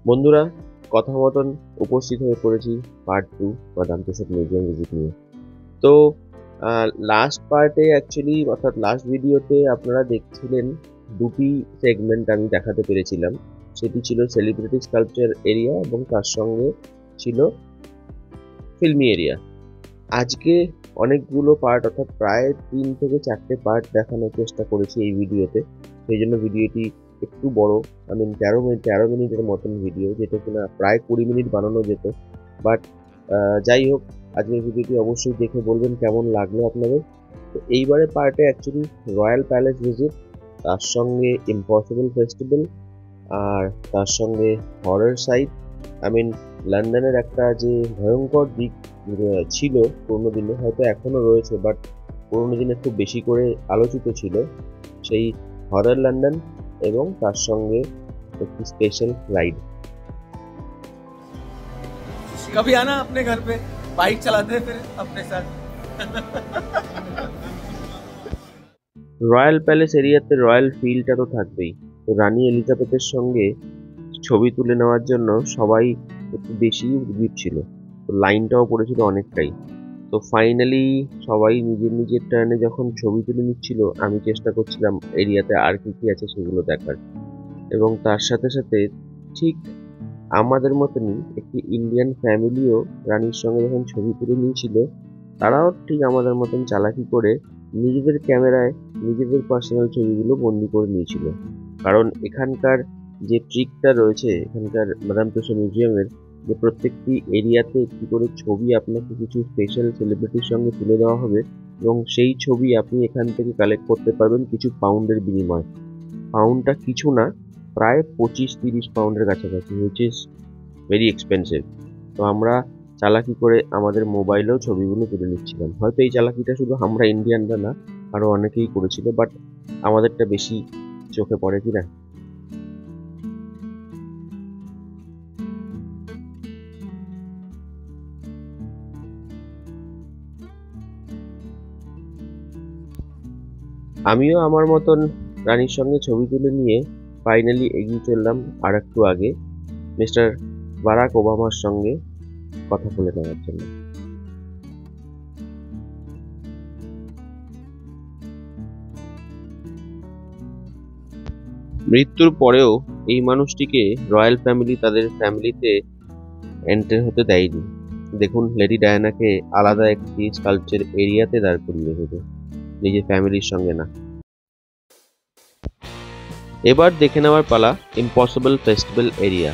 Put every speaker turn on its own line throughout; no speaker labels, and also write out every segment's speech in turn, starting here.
বন্ধুরা, কথা মতন উপস্থিত হয়ে পড়েছি পার্ট 2 বাদাম তোষক মিউজিয়াম ভিজিট নিয়ে। তো লাস্ট পার্টে অ্যাকচুয়ালি অর্থাৎ লাস্ট ভিডিওতে আপনারা দেখছিলেন দুটি সেগমেন্ট আমি দেখাতে পেরেছিলাম। সেটি ছিল সেলিব্রিটি স্কাল্পচার এরিয়া এবং তার সঙ্গে ছিল ফিল্মি এরিয়া। আজকে অনেকগুলো পার্ট অর্থাৎ প্রায় 3 থেকে 4টে পার্ট দেখানোর চেষ্টা করেছি এই ভিডিওতে। সেই জন্য ভিডিওটি একটু বড়, আমি 13 মিনিটের মতন ভিডিও, যেটা কিনা প্রায় 20 মিনিট বানানো যেত। বাট যাই হোক, আজকের ভিডিওটি অবশ্যই দেখে বলবেন কেমন লাগলো আপনাদের। তো এইবারে পার্টে অ্যাকচুয়ালি রয়্যাল প্যালেস ভিজিট, তার সঙ্গে ইম্পসিবল ফেস্টিভ্যাল, আর তার সঙ্গে হরর সাইট। লন্ডনের একটা যে ভয়ঙ্কর দিক ছিল পুরোনো দিনে, হয়তো এখনো রয়েছে, বাট পুরোনো দিনে খুব বেশি করে আলোচিত ছিল, সেই হরর লন্ডন এবং তার সঙ্গে একটি স্পেশাল রাইড।
कभी आना अपने घर पे, बाइक चलाते हैं फिर अपने साथ।
রয়্যাল প্যালেস এরিয়াতে রয়্যাল ফিলটা তো থাকবেই। তো রানী এলিজাবেথের সঙ্গে ছবি তুলে নেওয়ার জন্য সবাই একটু বেশি উদ্গ্রীব ছিল, তো লাইনটাও পড়েছিল অনেকটাই। তো ফাইনালি সবাই নিজের নিজের টার্নে যখন ছবি তুলে নিচ্ছিল, আমি চেষ্টা করছিলাম এরিয়াতে আর কি কি আছে সেগুলো দেখার। এবং তার সাথে সাথে ঠিক আমাদের মতনই একটি ইন্ডিয়ান ফ্যামিলিও রানীর সঙ্গে যখন ছবি তুলে নিয়েছিল, তারাও ঠিক আমাদের মতন চালাকি করে নিজেদের ক্যামেরায় নিজেদের পার্সোনাল ছবিগুলো বন্দি করে নিয়েছিল। কারণ এখানকার যে ট্রিকটা রয়েছে এখানকার মাদাম তুসো মিউজিয়ামের, যে প্রত্যেকটি এরিয়াতে একটি করে ছবি আপনাকে কিছু স্পেশাল সেলিব্রিটির সঙ্গে তুলে দেওয়া হবে এবং সেই ছবি আপনি এখান থেকে কালেক্ট করতে পারবেন কিছু পাউন্ডের বিনিময়ে। পাউন্ডটা কিছু না, প্রায় 25-30 পাউন্ডের কাছাকাছি, হুইচ ইজ ভেরি এক্সপেন্সিভ। তো আমরা চালাকি করে আমাদের মোবাইলেও ছবিগুলো তুলে নিচ্ছিলাম। হয়তো এই চালাকিটা শুধু আমরা ইন্ডিয়ানরা না, আরও অনেকেই করেছিল, বাট আমাদেরটা বেশি চোখে পড়ে কি না। আমিও আমার মতন রানীর সঙ্গে ছবি তুলে নিয়ে ফাইনালি এগিয়ে চললাম আর একটু আগে, মিস্টার বারাক ওবামার সঙ্গে কথা বলে নেওয়ার জন্য। মৃত্যুর পরেও এই মানুষটিকে রয়্যাল ফ্যামিলি তাদের ফ্যামিলিতে এন্টার হতে দেয়নি। দেখুন, লেডি ডায়ানাকে আলাদা একটি স্কাল্পচার এরিয়াতে দাঁড় করিয়ে রেখেছে, নিজের ফ্যামিলির সঙ্গে না। এবার দেখে নেওয়ার পালা ইম্পসিবল ফেস্টিভ্যাল এরিয়া।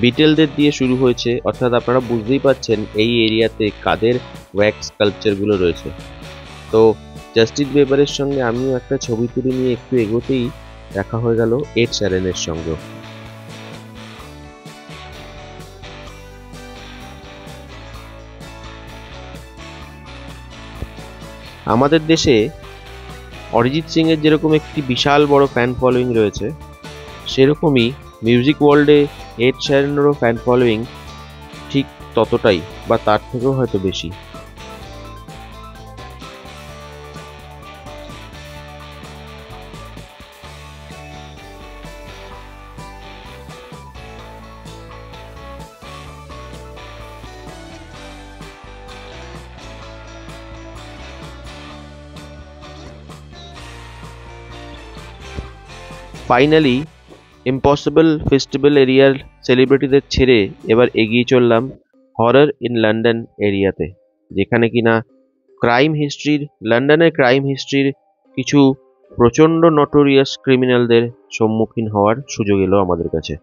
বিটেলদের দিয়ে শুরু হয়েছে, অর্থাৎ আপনারা বুঝতেই পাচ্ছেন এই এরিয়াতে কাদের ওয়্যাক্স স্কাল্পচারগুলো রয়েছে। তো জাস্টিন বিবারের সঙ্গে আমিও একটা ছবি তুলে নিয়ে একটু এগোতেই দেখা হয়ে গেল এড শিরানের সঙ্গে। আমাদের দেশে অরিজিৎ সিং এর যেরকম একটি বিশাল বড় ফ্যান ফলোয়িং রয়েছে, সেরকমই মিউজিক ওয়ার্ল্ডে এড শিরানেরও ফ্যান ফলোয়িং ঠিক ততটাই বা তার থেকেও হয়তো বেশি। ফাইনালি ইম্পসিবল ফেস্টিভ্যাল এরিয়ার সেলিব্রিটিদের ছেড়ে এবার এগিয়ে চললাম হরর ইন লন্ডন এরিয়াতে, যেখানে কিনা লন্ডনের ক্রাইম হিস্ট্রির কিছু প্রচণ্ড নটোরিয়াস ক্রিমিনালদের সম্মুখীন হওয়ার সুযোগ এলো আমাদের কাছে।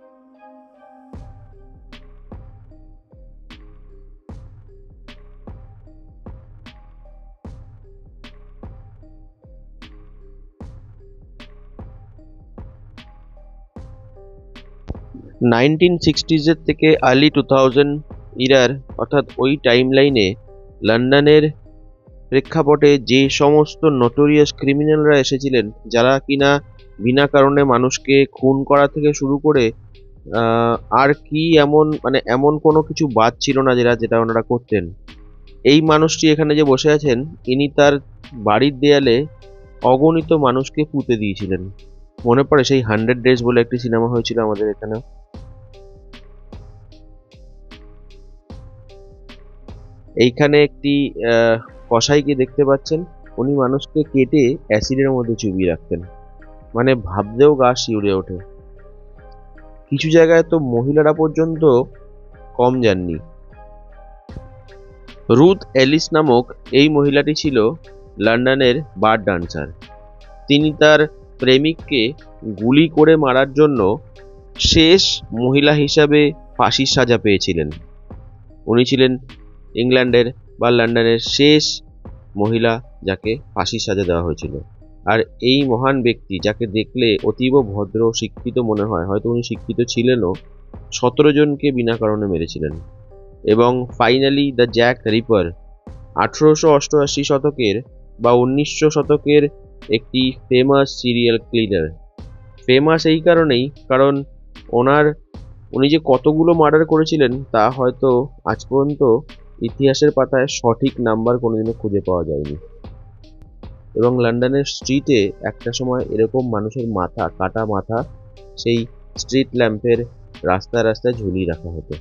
নাইনটিন সিক্সটিজের থেকে আর্লি 2000 ইরার অর্থাৎ ওই টাইম লাইনে লন্ডনের প্রেক্ষাপটে যে সমস্ত নটোরিয়াস ক্রিমিনালরা এসেছিলেন, যারা কিনা বিনা কারণে মানুষকে খুন করা থেকে শুরু করে আর কি এমন কোনো কিছু বাদ ছিল না যেটা ওনারা করতেন। এই মানুষটি এখানে যে বসে আছেন, ইনি তার বাড়ির দেয়ালে অগণিত মানুষকে পুঁতে দিয়েছিলেন। মনে পড়ে সেই 100 ডেজ বলে একটি সিনেমা হয়েছিল আমাদের এখানে। এইখানে একটি কসাইকে দেখতে পাচ্ছেন, উনি মানুষকে কেটে অ্যাসিডের মধ্যে চুবিয়ে রাখতেন। মানে ভাবতেও গা শিউরে ওঠে। কিছু জায়গায় তো মহিলারা পর্যন্ত কম যাননি। রুথ এলিস নামক এই মহিলাটি ছিল লন্ডনের বার ডান্সার। তিনি তার প্রেমিককে গুলি করে মারার জন্য শেষ মহিলা হিসাবে ফাঁসির সাজা পেয়েছিলেন। উনি ছিলেন ইংল্যান্ডের বা লন্ডনের শেষ মহিলা যাকে ফাঁসির সাজা দেওয়া হয়েছিল। আর এই মহান ব্যক্তি, যাকে দেখলে অতীব ভদ্র শিক্ষিত মনে হয়, হয়তো উনি শিক্ষিত ছিলেনও, 17 জনকে বিনা কারণে মেরেছিলেন। এবং ফাইনালি দ্য জ্যাক রিপার 1888 শতকের বা 1900 শতকের একটি ফেমাস সিরিয়াল কিলার। ফেমাস এই কারণেই, কারণ উনি যে কতগুলো মার্ডার করেছিলেন তা হয়তো আজ পর্যন্ত ইতিহাসের পাতায় সঠিক নাম্বার কোনোদিনও খুঁজে পাওয়া যায়নি। এবং লন্ডনের স্ট্রিটে একটা সময় এরকম মানুষের মাথা, কাটা মাথা, সেই স্ট্রিট ল্যাম্পের রাস্তায় রাস্তায় ঝুলিয়ে রাখা হতো।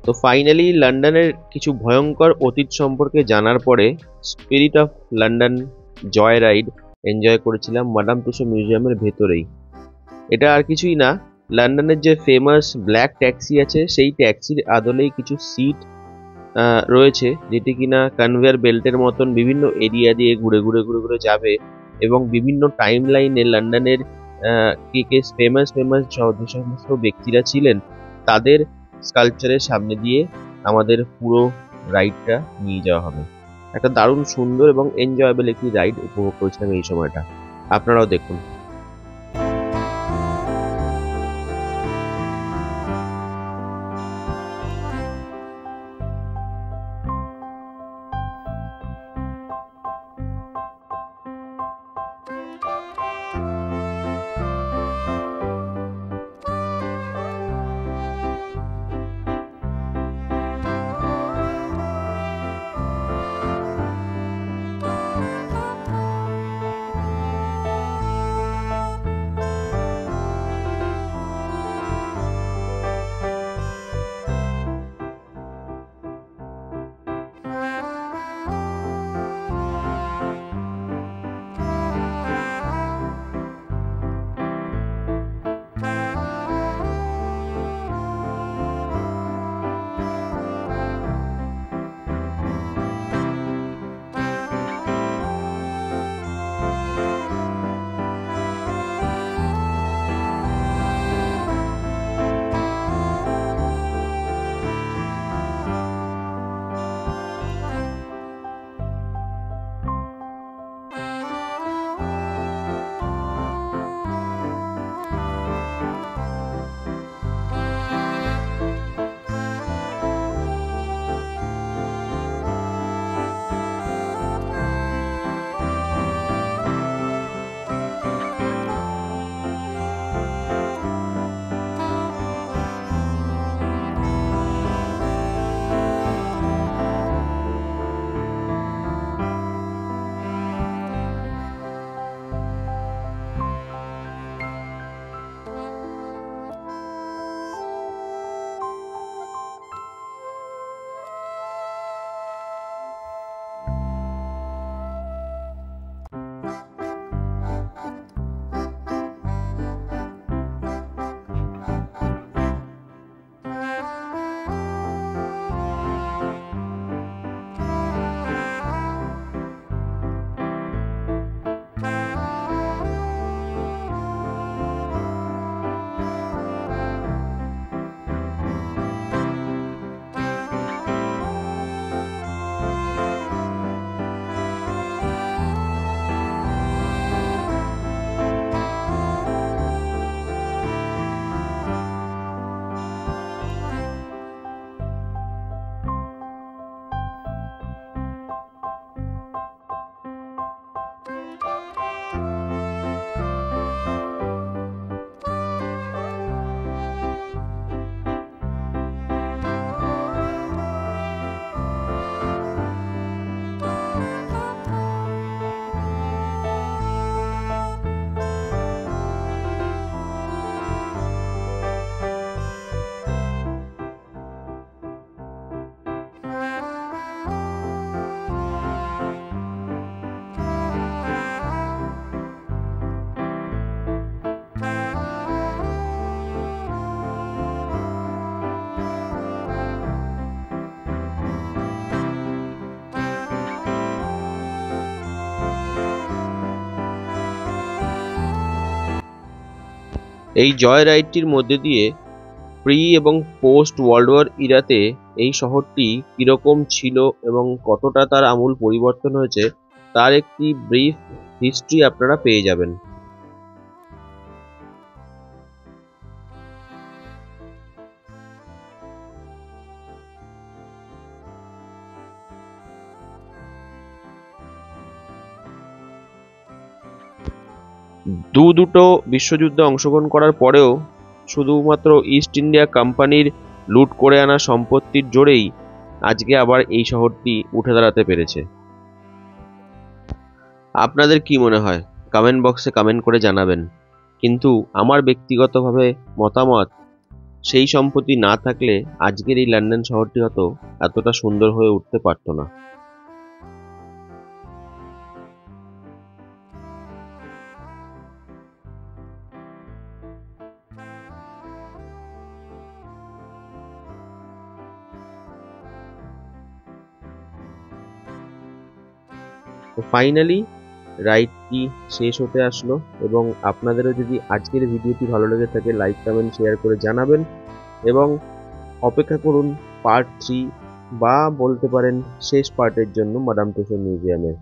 তো ফাইনালি লন্ডনের কিছু ভয়ঙ্কর অতীত সম্পর্কে জানার পরে spirit of London joy ride enjoy করেছিলাম মাদাম তুসো মিউজিয়ামের ভেতরেই। এটা আর কিছুই না, লন্ডনের যে ফেমাস ব্ল্যাক ট্যাক্সি আছে সেই ট্যাক্সির আদলেই কিছু সিট রয়েছে, যেটি কিনা কনভেয়ার বেল্টের মতন বিভিন্ন এরিয়া দিয়ে ঘুরে ঘুরে ঘুরে ঘুরে যাবে এবং বিভিন্ন টাইম লাইনে লন্ডনের কে কে ফেমাস ফেমাস যে সমস্ত ব্যক্তিরা ছিলেন তাদের স্কাল্পচারের সামনে দিয়ে আমাদের পুরো রাইডটা নিয়ে যাওয়া হবে। একটা দারুণ সুন্দর এবং এনজয়েবল একটি রাইড উপভোগ করেছিলাম এই সময়টা। আপনারাও দেখুন। এই জয় রাইডটির মধ্যে দিয়ে প্রি এবং পোস্ট ওয়ার্ল্ড ওয়ার ইরাতে এই শহরটি কীরকম ছিল এবং কতটা তার আমূল পরিবর্তন হয়েছে তার একটি ব্রিফ হিস্ট্রি আপনারা পেয়ে যাবেন। দুটো বিশ্বযুদ্ধে অংশগ্রহণ করার পরেও শুধুমাত্র ইস্ট ইন্ডিয়া কোম্পানির লুট করে আনা সম্পত্তির জোরেই আজকে আবার এই শহরটি উঠে দাঁড়াতে পেরেছে। আপনাদের কি মনে হয় কমেন্ট বক্সে কমেন্ট করে জানাবেন। কিন্তু আমার ব্যক্তিগতভাবে মতামত, সেই সম্পত্তি না থাকলে আজকের এই লন্ডন শহরটি হয়তো এতটা সুন্দর হয়ে উঠতে পারতো না। তো ফাইনালি রাইডটি শেষ হতে আসলো, এবং আপনাদেরও যদি আজকের ভিডিওটি ভালো লেগে থাকে লাইক কমেন্ট শেয়ার করে জানাবেন, এবং অপেক্ষা করুন পার্ট 3 বা বলতে পারেন শেষ পার্টের জন্য মাদাম তুসো মিউজিয়ামের।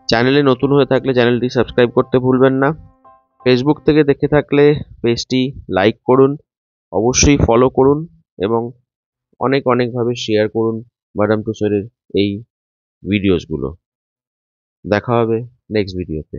চ্যানেলে নতুন হয়ে থাকলে চ্যানেলটি সাবস্ক্রাইব করতে ভুলবেন না। ফেসবুক থেকে দেখে থাকলে পেজটি লাইক করুন, অবশ্যই ফলো করুন এবং অনেক অনেকভাবে শেয়ার করুন মাদাম তুসোর এই ভিডিওসগুলো। দেখা হবে নেক্সট ভিডিওতে।